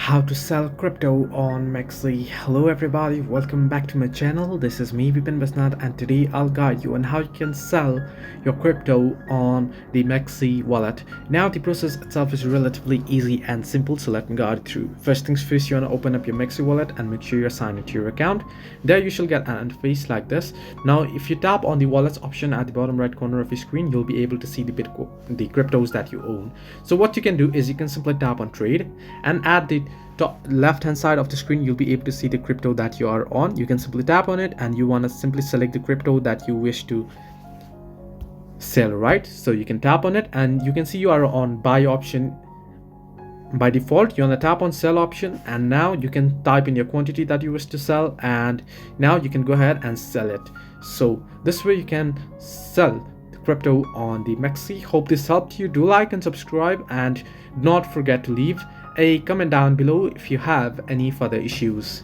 How to sell crypto on Mexc. Hello everybody, welcome back to my channel. This is me Vipin Basnat, and today I'll guide you on how you can sell your crypto on the Mexc wallet. Now the process itself is relatively easy and simple, so let me guide you through. First things first, you want to open up your Mexc wallet and make sure you're signed into your account. There you shall get an interface like this. Now if you tap on the wallets option at the bottom right corner of your screen, you'll be able to see the cryptos that you own. So what you can do is you can simply tap on trade, and at the top left hand side of the screen you'll be able to see the crypto that you are on. You can simply tap on it and you want to simply select the crypto that you wish to sell, right? So you can tap on it and you can see you are on buy option. By default, you want to tap on sell option, and now you can type in your quantity that you wish to sell, and now you can go ahead and sell it. So this way you can sell the crypto on the Mexc. Hope this helped you. Do like and subscribe, and do not forget to leave a comment down below if you have any further issues.